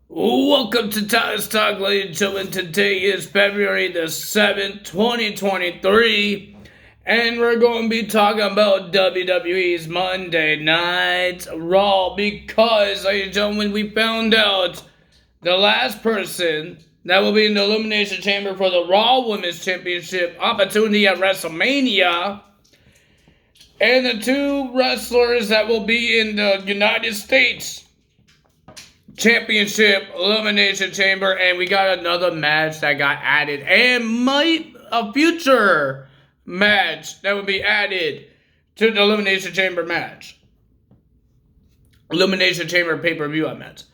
Welcome to Tyler's Talk, ladies and gentlemen. Today is February the 7th, 2023, and we're going to be talking about WWE's Monday Night Raw because, ladies and gentlemen, we found out the last person that will be in the Elimination Chamber for the Raw Women's Championship opportunity at WrestleMania, and the two wrestlers that will be in the United States Championship Elimination Chamber, and we got another match that got added, and a future match that will be added to the Elimination Chamber match. Elimination Chamber pay-per-view, I meant.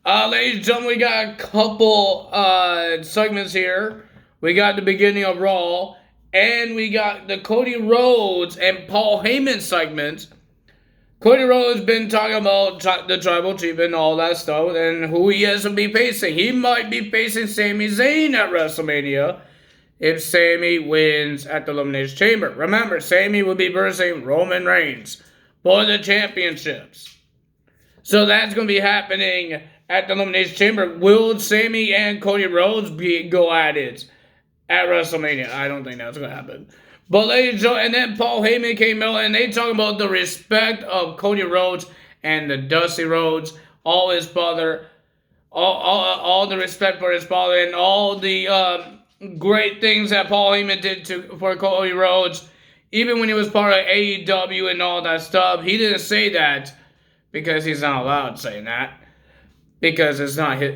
Ladies and gentlemen, we got a couple segments here. We got the beginning of Raw, and we got the Cody Rhodes and Paul Heyman segment. Cody Rhodes been talking about the Tribal Chief and all that stuff and who he has to be facing. He might be facing Sami Zayn at WrestleMania if Sami wins at the Elimination Chamber. Remember, Sami will be versing Roman Reigns for the championships. So that's going to be happening at the Elimination Chamber. Will Sami and Cody Rhodes go at it at WrestleMania? I don't think that's going to happen. But ladies and gentlemen, and then Paul Heyman came out and they talk about the respect of Cody Rhodes and the Dusty Rhodes, all his father, all the respect for his father, and all the great things that Paul Heyman did for Cody Rhodes, even when he was part of AEW and all that stuff. He didn't say that because he's not allowed saying that because it's not his,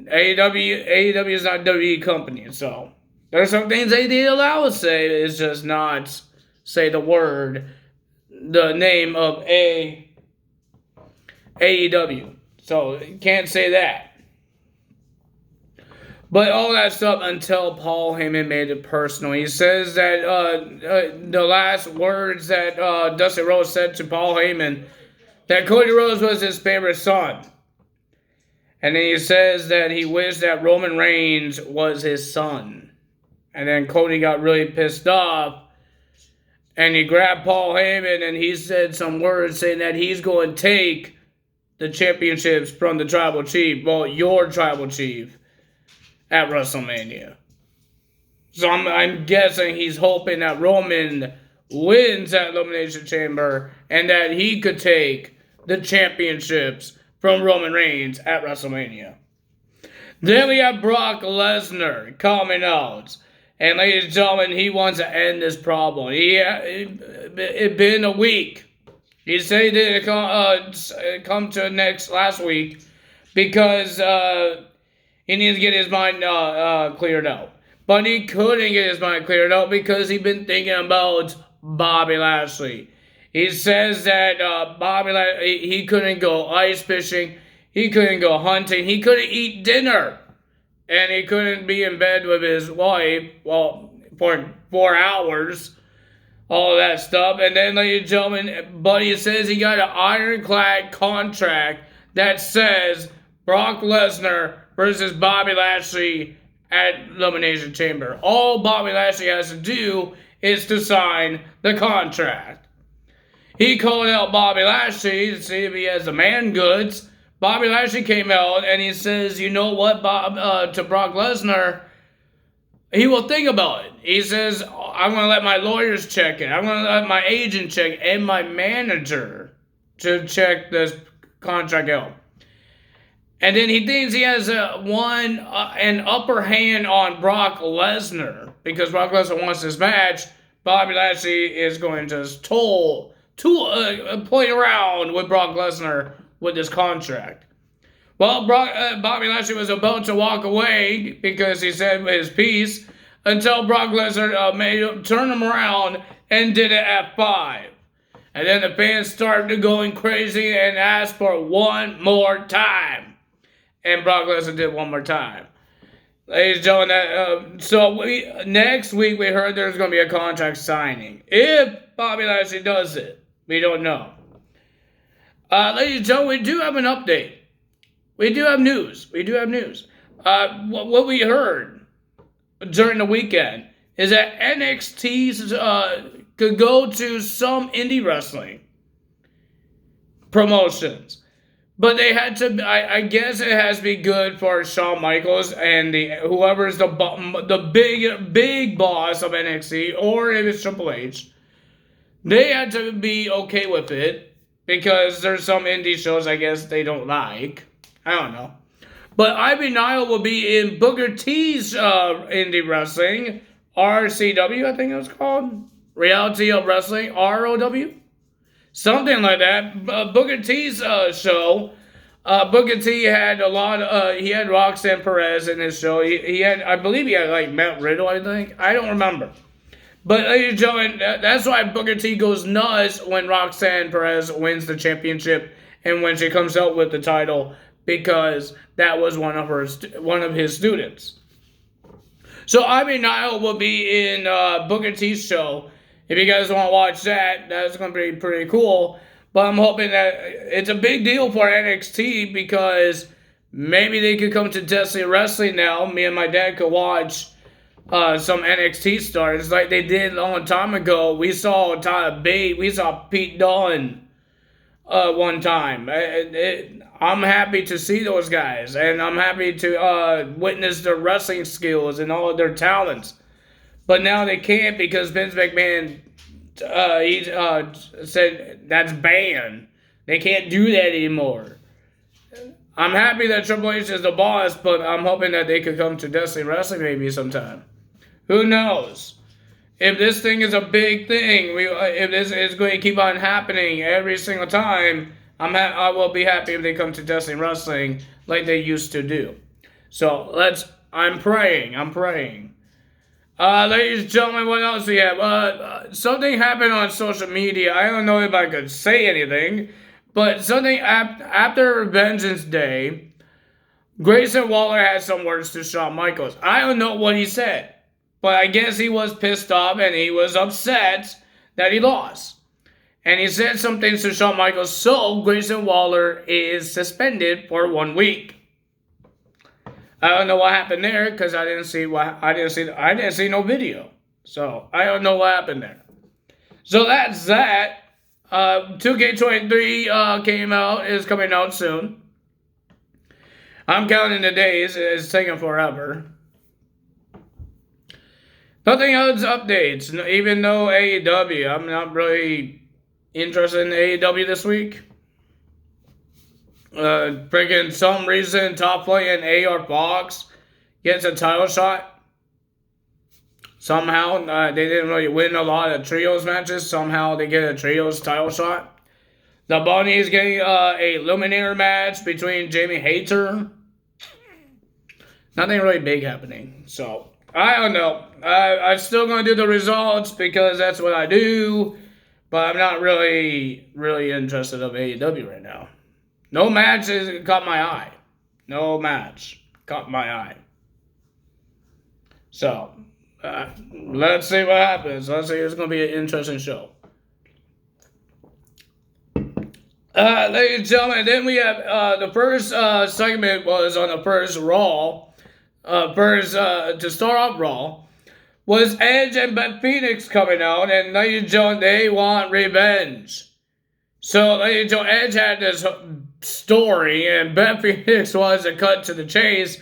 AEW is not a WWE company, so. There's some things they did allow us to say, it's just not say the name of AEW. So, can't say that. But all that stuff until Paul Heyman made it personal. He says that the last words that Dusty Rhodes said to Paul Heyman, that Cody Rhodes was his favorite son. And then he says that he wished that Roman Reigns was his son. And then Cody got really pissed off. And he grabbed Paul Heyman and he said some words saying that he's going to take the championships from the Tribal Chief. Well, your Tribal Chief at WrestleMania. So I'm guessing he's hoping that Roman wins that Elimination Chamber and that he could take the championships from Roman Reigns at WrestleMania. Then we have Brock Lesnar coming out. And ladies and gentlemen, he wants to end this problem. It's been a week. He said he didn't come to last week because he needs to get his mind cleared out. But he couldn't get his mind cleared out because he's been thinking about Bobby Lashley. He says that Bobby Lashley, he couldn't go ice fishing, he couldn't go hunting, he couldn't eat dinner. And he couldn't be in bed with his wife, well, for 4 hours, all that stuff. And then, ladies and gentlemen, Buddy says he got an ironclad contract that says Brock Lesnar versus Bobby Lashley at Elimination Chamber. All Bobby Lashley has to do is to sign the contract. He called out Bobby Lashley to see if he has the man goods. Bobby Lashley came out and he says, you know what, to Brock Lesnar, he will think about it. He says, I'm going to let my lawyers check it. I'm going to let my agent check it and my manager to check this contract out. And then he thinks he has an upper hand on Brock Lesnar because Brock Lesnar wants this match. Bobby Lashley is going to just play around with Brock Lesnar with this contract. Well, Bobby Lashley was about to walk away because he said his piece until Brock Lesnar made him turn him around and did it at 5. And then the fans started going crazy and asked for one more time. And Brock Lesnar did one more time. Ladies and gentlemen, next week we heard there's going to be a contract signing. If Bobby Lashley does it, we don't know. Ladies and gentlemen, we do have an update. We do have news. What we heard during the weekend is that NXT could go to some indie wrestling promotions But they had to. I guess it has to be good for Shawn Michaels and whoever's the big boss of NXT, or if it's Triple H. They had to be okay with it because there's some indie shows I guess they don't like. I don't know. But Ivy Nile will be in Booker T's indie wrestling, RCW, I think it was called. Reality of Wrestling, ROW. Something like that. Booker T's show. Booker T had a lot of, he had Roxanne Perez in his show. He had, I believe he had like Matt Riddle, I think. I don't remember. But ladies and gentlemen, that's why Booker T goes nuts when Roxanne Perez wins the championship and when she comes out with the title, because that was one of his students. So Ivy Nile will be in Booker T's show. If you guys want to watch that, that's going to be pretty cool. But I'm hoping that it's a big deal for NXT because maybe they could come to Destiny Wrestling now. Me and my dad could watch some NXT stars like they did a long time ago. We saw Tyler Bate. We saw Pete Dunne one time. I'm happy to see those guys, and I'm happy to witness their wrestling skills and all of their talents. But now they can't because Vince McMahon said that's banned. They can't do that anymore. I'm happy that Triple H is the boss, but I'm hoping that they could come to Destiny Wrestling maybe sometime. Who knows? If this thing is a big thing, if this is going to keep on happening every single time, I will be happy if they come to Destiny Wrestling like they used to do. So I'm praying. Ladies and gentlemen, what else we have? Something happened on social media. I don't know if I could say anything, but something after Vengeance Day, Grayson Waller had some words to Shawn Michaels. I don't know what he said. But I guess he was pissed off and he was upset that he lost. And he said some things to Shawn Michaels, so Grayson Waller is suspended for 1 week. I don't know what happened there because I didn't see no video. So I don't know what happened there. So that's that. 2K23 is coming out soon. I'm counting the days. It's taking forever. Nothing else updates, even though AEW. I'm not really interested in AEW this week. Freaking some reason, Top Flight and AR Fox gets a title shot. Somehow, they didn't really win a lot of trios matches. Somehow, they get a trios title shot. The Bunny is getting a Eliminator match between Jamie Hayter. Nothing really big happening, so I don't know. I'm still going to do the results because that's what I do. But I'm not really interested in AEW right now. No match has caught my eye. No match caught my eye. So, let's see what happens. Let's see. It's going to be an interesting show. Ladies and gentlemen, then we have the first segment was on the first Raw. To start off Raw, was Edge and Beth Phoenix coming out, and ladies and gentlemen, they want revenge. So, ladies and gentlemen, Edge had this story, and Beth Phoenix was to cut to the chase,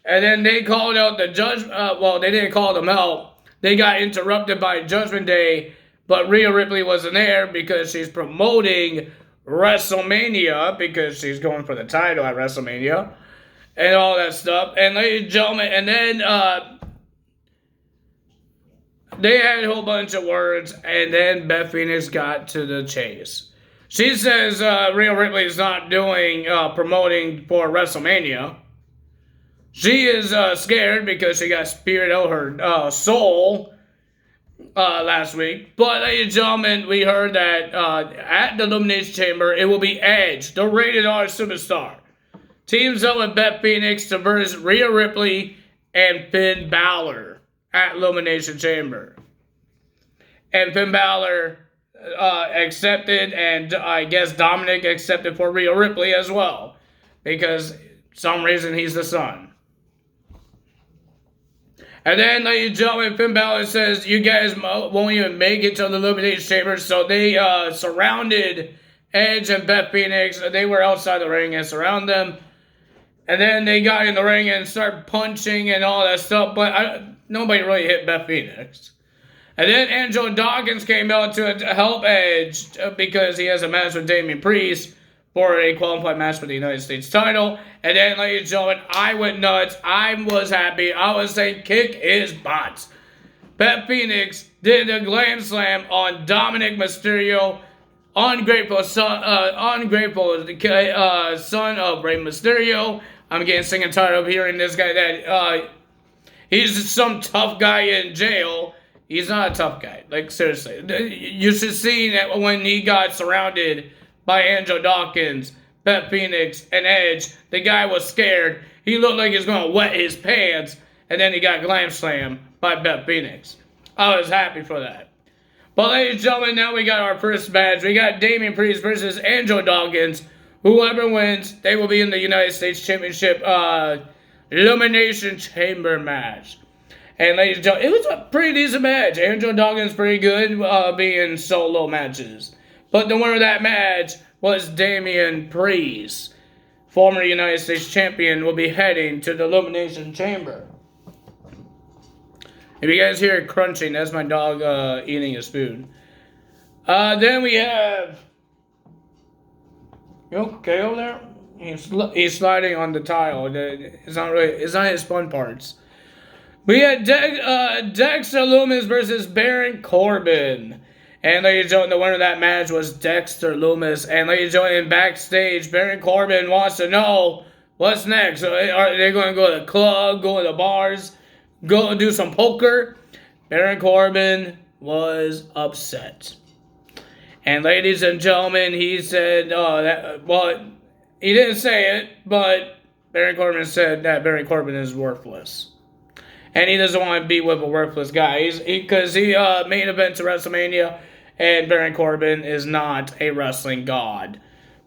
and then they called out the judge. Well, they didn't call them out. They got interrupted by Judgment Day, but Rhea Ripley wasn't there because she's promoting WrestleMania because she's going for the title at WrestleMania. And all that stuff. And ladies and gentlemen, and then they had a whole bunch of words, and then Beth Phoenix got to the chase. She says Rhea Ripley is not doing promoting for WrestleMania. She is scared because she got speared out her soul last week. But ladies and gentlemen, we heard that at the Elimination Chamber, it will be Edge, the rated R superstar, teams up with Beth Phoenix to versus Rhea Ripley and Finn Balor at Elimination Chamber. And Finn Balor accepted, and I guess Dominic accepted for Rhea Ripley as well. Because some reason he's the son. And then, ladies and gentlemen, Finn Balor says, you guys won't even make it to the Elimination Chamber. So they surrounded Edge and Beth Phoenix, they were outside the ring and surround them. And then they got in the ring and started punching and all that stuff, but nobody really hit Beth Phoenix. And then Angelo Dawkins came out to help Edge because he has a match with Damian Priest for a qualified match for the United States title. And then, ladies and gentlemen, I went nuts. I was happy. I was saying, kick his butt. Beth Phoenix did a glam slam on Dominic Mysterio, ungrateful son of Rey Mysterio. I'm getting sick and tired of hearing this guy that he's some tough guy in jail. He's not a tough guy. Like, seriously. You should see that when he got surrounded by Angelo Dawkins, Beth Phoenix, and Edge, the guy was scared. He looked like he was going to wet his pants, and then he got glam slammed by Beth Phoenix. I was happy for that. But ladies and gentlemen, now we got our first match. We got Damian Priest versus Angelo Dawkins. Whoever wins, they will be in the United States Championship Elimination Chamber match. And ladies and gentlemen, it was a pretty decent match. Angelo Dawkins pretty good being solo matches. But the winner of that match was Damian Priest. Former United States Champion will be heading to the Elimination Chamber. If you guys hear it crunching, that's my dog eating a spoon. Then we have... You okay over there? He's sliding on the tile. It's not his fun parts. We had Dexter Lumis versus Baron Corbin. And ladies and gentlemen, the winner of that match was Dexter Lumis. And ladies and gentlemen, backstage, Baron Corbin wants to know what's next. Are they going to go to the club, go to the bars, go and do some poker? Baron Corbin was upset. And ladies and gentlemen, he said, he didn't say it, but Baron Corbin said that Baron Corbin is worthless. And he doesn't want to be with a worthless guy. Because he main event to WrestleMania, and Baron Corbin is not a wrestling god.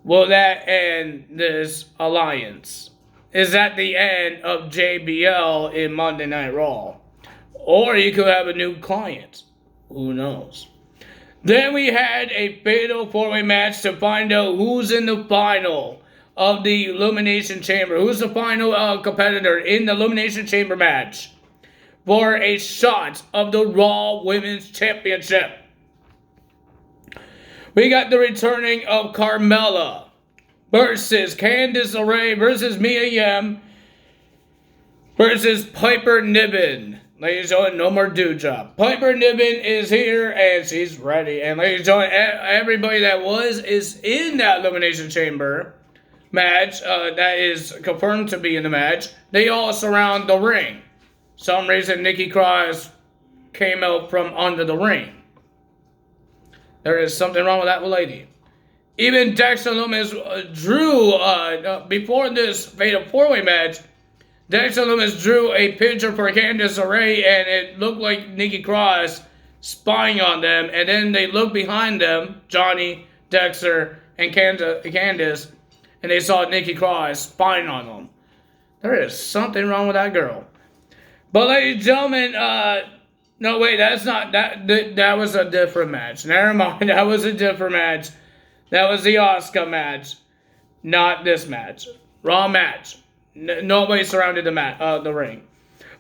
Will that end this alliance? Is that the end of JBL in Monday Night Raw? Or he could have a new client. Who knows? Then we had a fatal four-way match to find out who's in the final of the Elimination Chamber. Who's the final competitor in the Elimination Chamber match for a shot of the Raw Women's Championship. We got the returning of Carmella versus Candice LeRae versus Mia Yim versus Piper Niven. Ladies and gentlemen, no more do job. Piper Niven is here and she's ready. And ladies and gentlemen, everybody that is in that Elimination Chamber match, that is confirmed to be in the match, they all surround the ring. Some reason Nikki Cross came out from under the ring. There is something wrong with that lady. Even Dexter Lumis drew, before this fatal four-way match, Dexter Lumis drew a picture for Candice LeRae, and it looked like Nikki Cross spying on them. And then they looked behind them, Johnny, Dexter, and Candice, and they saw Nikki Cross spying on them. There is something wrong with that girl. But ladies and gentlemen, no wait, that's not, that was a different match. Never mind, that was a different match. That was the Asuka match, not this match. Raw match. Nobody surrounded the ring.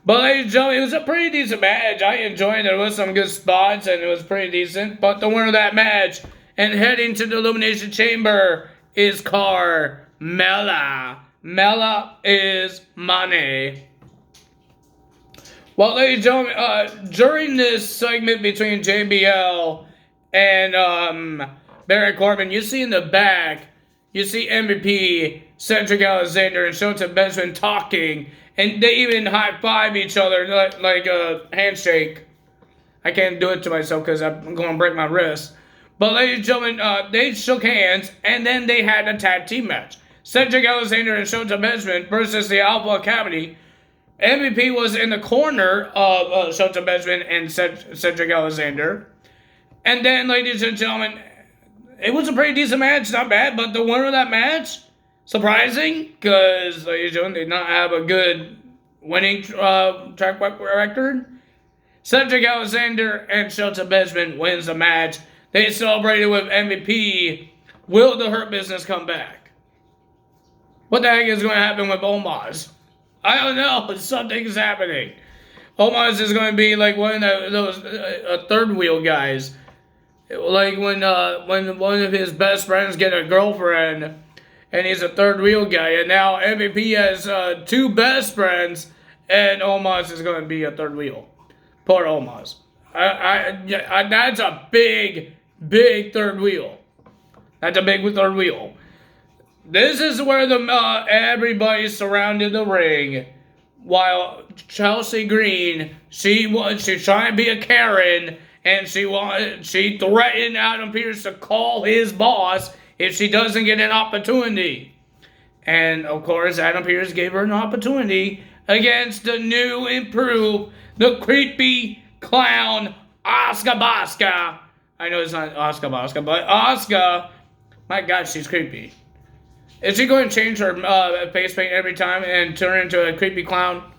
But ladies and gentlemen, it was a pretty decent match. I enjoyed it. There was some good spots, and it was pretty decent. But the winner of that match and heading to the Elimination Chamber is Carmella. Mella is money. Well, ladies and gentlemen, during this segment between JBL and Baron Corbin, you see in the back, you see MVP, Cedric Alexander, and Shota Benjamin talking, and they even high-five each other like a handshake. I can't do it to myself because I'm going to break my wrist. But ladies and gentlemen, they shook hands, and then they had a tag team match. Cedric Alexander and Shota Benjamin versus the Alpha Academy. MVP was in the corner of Shota Benjamin and Cedric Alexander. And then, ladies and gentlemen, it was a pretty decent match, not bad, but the winner of that match, surprising, because ladies and gentlemen, they did not have a good winning track record. Cedric Alexander and Shota Benjamin wins the match. They celebrated with MVP Will the Hurt Business come back? What the heck is going to happen with Omos? I don't know. Something's happening. Omos is going to be like one of those third wheel guys. Like when one of his best friends get a girlfriend, and he's a third wheel guy, and now MVP has two best friends, and Omos is going to be a third wheel. Poor Omos. That's a big third wheel. That's a big third wheel. This is where everybody surrounded the ring, while Chelsea Green, she's trying to be a Karen, and she threatened Adam Pearce to call his boss if she doesn't get an opportunity. And of course, Adam Pearce gave her an opportunity against the new improved, the creepy clown Asuka Baska. I know it's not Asuka Baska, but Asuka. My God, she's creepy. Is she going to change her face paint every time and turn into a creepy clown?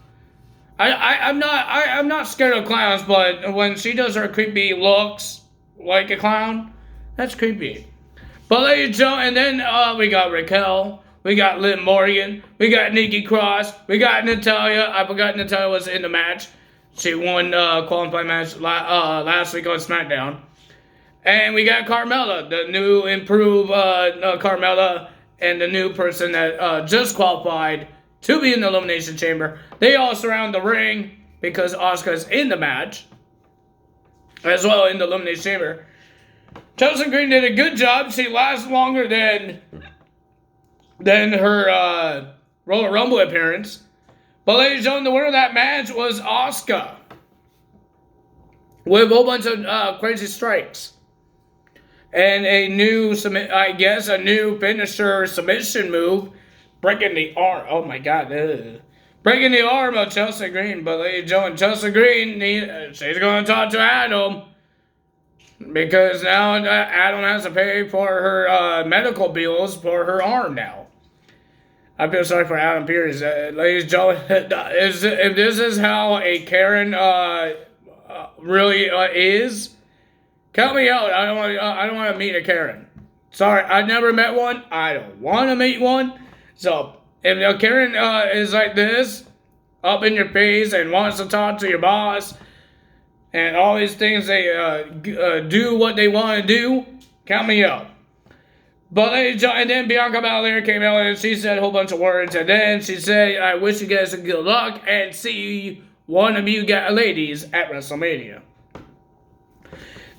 I'm not scared of clowns, but when she does her creepy looks like a clown, that's creepy. But ladies and gentlemen, and then we got Raquel, we got Liv Morgan, we got Nikki Cross, we got Natalya. I forgot Natalya was in the match. She won qualifying match last week on SmackDown. And we got Carmella, the new improved Carmella, and the new person that just qualified to be in the Elimination Chamber. They all surround the ring because Asuka's in the match, as well in the Elimination Chamber. Chelsea Green did a good job. She lasts longer than her Royal Rumble appearance. But ladies and gentlemen, the winner of that match was Asuka, with a whole bunch of crazy strikes. And a new finisher submission move, breaking the arm. Oh my God. Breaking the arm of Chelsea Green. But ladies and gentlemen, Chelsea Green, she's going to talk to Adam. Because now Adam has to pay for her medical bills for her arm now. I feel sorry for Adam Pearce. Ladies and gentlemen, if this is how a Karen really is, count me out. I don't want to meet a Karen. Sorry, I've never met one. I don't want to meet one. So if a Karen is like this, up in your face and wants to talk to your boss, and all these things they do what they want to do, count me out. But and then Bianca Belair came out and she said a whole bunch of words, and then she said, "I wish you guys good luck and see one of you ladies at WrestleMania."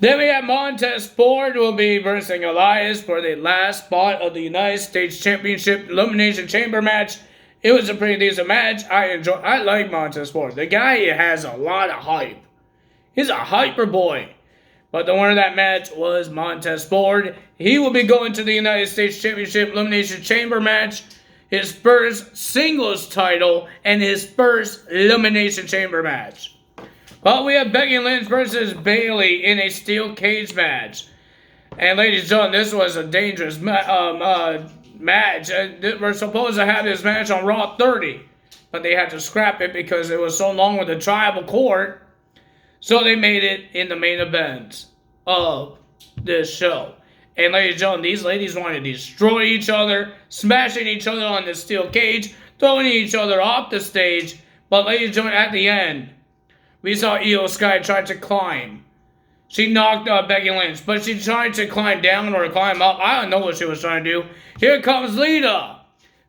Then we have Montez Ford will be versing Elias for the last spot of the United States Championship Elimination Chamber match. It was a pretty decent match. I like Montez Ford. The guy has a lot of hype. He's a hyper boy. But the winner of that match was Montez Ford. He will be going to the United States Championship Elimination Chamber match, his first singles title, and his first Elimination Chamber match. Well, we have Becky Lynch versus Bayley in a steel cage match. And ladies and gentlemen, this was a dangerous match. We're supposed to have this match on Raw 30, but they had to scrap it because it was so long with the tribal court. So they made it in the main event of this show. And ladies and gentlemen, these ladies want to destroy each other, smashing each other on the steel cage, throwing each other off the stage. But ladies and gentlemen, at the end, we saw Io Sky try to climb. She knocked Becky Lynch, but she tried to climb down or climb up. I don't know what she was trying to do. Here comes Lita,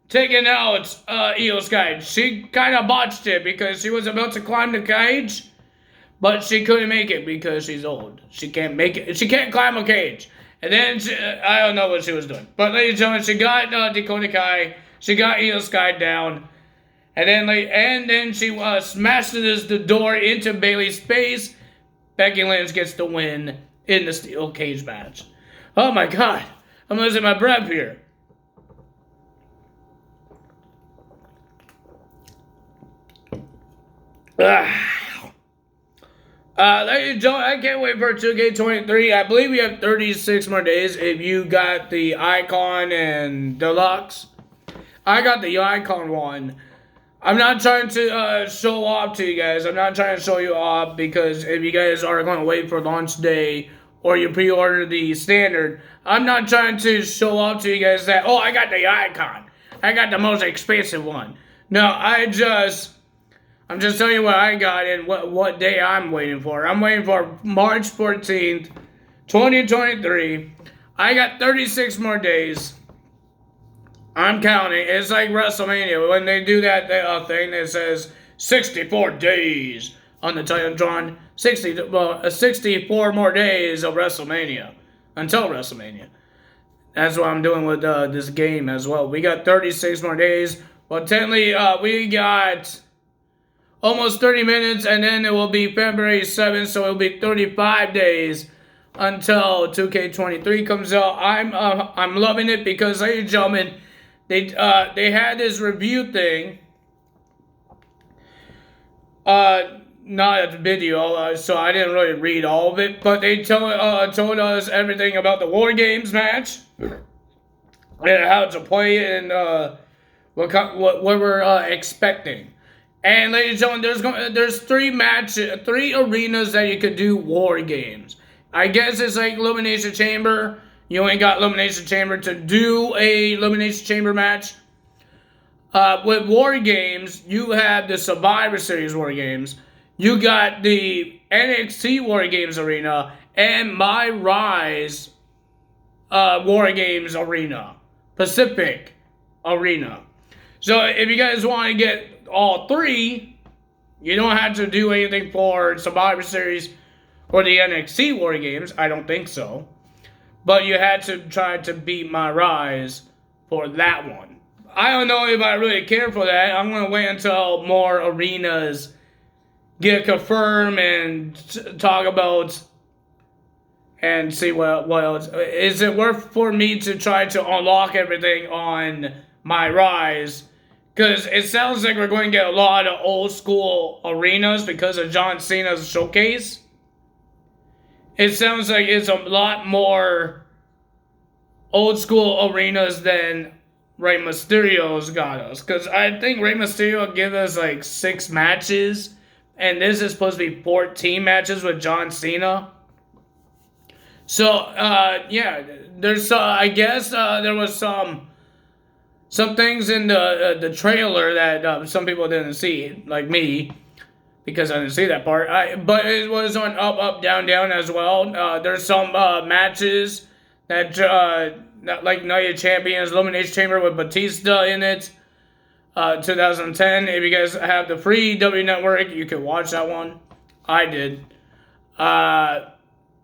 taking out Io Sky. She kind of botched it because she was about to climb the cage, but she couldn't make it because she's old. She can't make it. She can't climb a cage. And then, I don't know what she was doing. But ladies and gentlemen, she got Dakota Kai. She got Io Sky down. And then she smashes the door into Bayley's face. Becky Lynch gets the win in the steel cage match. Oh my God. I'm losing my breath here. Ladies and gentlemen, I can't wait for 2K23. I believe we have 36 more days if you got the Icon and Deluxe. I got the Icon one. I'm not trying to show off to you guys. I'm not trying to show you off because if you guys are going to wait for launch day or you pre-order the standard. I'm not trying to show off to you guys that, oh, I got the icon. I got the most expensive one. No, I'm just telling you what I got and what day I'm waiting for. I'm waiting for March 14th, 2023. I got 36 more days. I'm counting. It's like WrestleMania. When they do that thing that says 64 days on the Titantron. 64 more days of WrestleMania. Until WrestleMania. That's what I'm doing with this game as well. We got 36 more days. Well, technically, we got almost 30 minutes, and then it will be February 7th, so it will be 35 days until 2K23 comes out. I'm loving it because, ladies and gentlemen, they had this review thing. Not a video, so I didn't really read all of it, but they told us everything about the War Games match and how to play it and what we're expecting. And ladies and gentlemen, there's three arenas that you could do War Games. I guess it's like Elimination Chamber. You ain't got Elimination Chamber to do a Elimination Chamber match. With War Games, you have the Survivor Series War Games. You got the NXT War Games arena and My Rise War Games arena. Pacific arena. So if you guys want to get all three, you don't have to do anything for Survivor Series or the NXT War Games. I don't think so. But you had to try to beat My Rise for that one. I don't know if I really care for that. I'm going to wait until more arenas get confirmed and talk about and see what else. Is it worth for me to try to unlock everything on My Rise? Because it sounds like we're going to get a lot of old school arenas because of John Cena's showcase. It sounds like it's a lot more old school arenas than Rey Mysterio's got us. Because I think Rey Mysterio gave us like 6 matches. And this is supposed to be 14 matches with John Cena. So, yeah. There's, I guess, there was some things in the trailer that some people didn't see. Like me. Because I didn't see that part. But it was on up, up, down, down as well. There's some matches that, like Night of Champions, Elimination Chamber with Batista in it. 2010. If you guys have the free W Network, you can watch that one. I did. Yeah,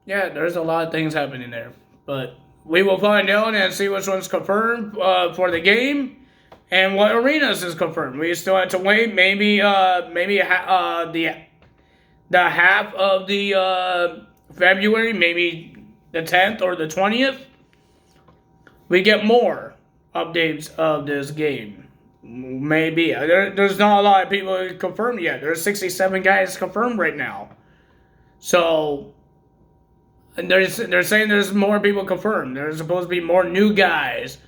there's a lot of things happening there. But we will find out and see which one's confirmed for the game. And what arenas is confirmed. We still have to wait. Maybe the half of the February, maybe the 10th or the 20th. We get more updates of this game. Maybe. There's not a lot of people confirmed yet. There's 67 guys confirmed right now. So, and they're saying there's more people confirmed. There's supposed to be more new guys.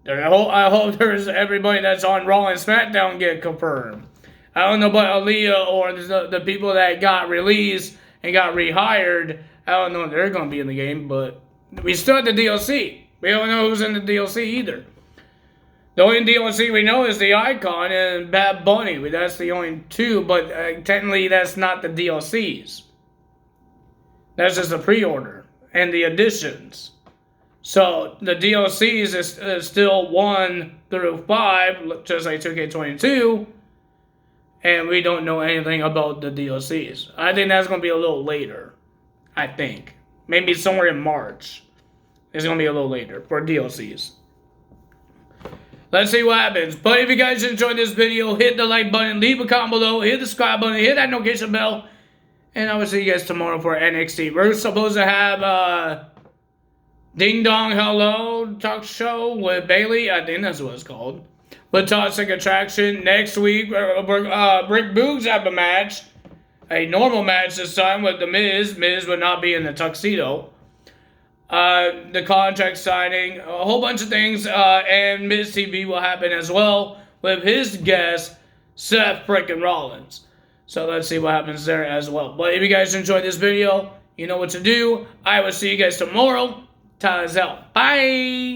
I hope there's everybody that's on Raw and SmackDown get confirmed. I don't know about Aaliyah or the people that got released and got rehired. I don't know if they're going to be in the game, but we still have the DLC. We don't know who's in the DLC either. The only DLC we know is the Icon and Bad Bunny. That's the only two, but technically that's not the DLCs. That's just the pre-order and the additions. So the DLCs is still 1 through 5, just like 2K22, and we don't know anything about the DLCs. I think that's going to be a little later. I think. Maybe somewhere in March. It's going to be a little later for DLCs. Let's see what happens. But if you guys enjoyed this video, hit the like button, leave a comment below, hit the subscribe button, hit that notification bell, and I will see you guys tomorrow for NXT. We're supposed to have Ding Dong Hello talk show with Bailey. I think that's what it's called. With Toxic Attraction. Next week, Rick Boogs have a match. A normal match this time with The Miz. Miz would not be in the tuxedo. The contract signing, a whole bunch of things, and Miz TV will happen as well with his guest, Seth frickin' Rollins. So let's see what happens there as well. But if you guys enjoyed this video, You know what to do. I will see you guys tomorrow. Time's out. Bye.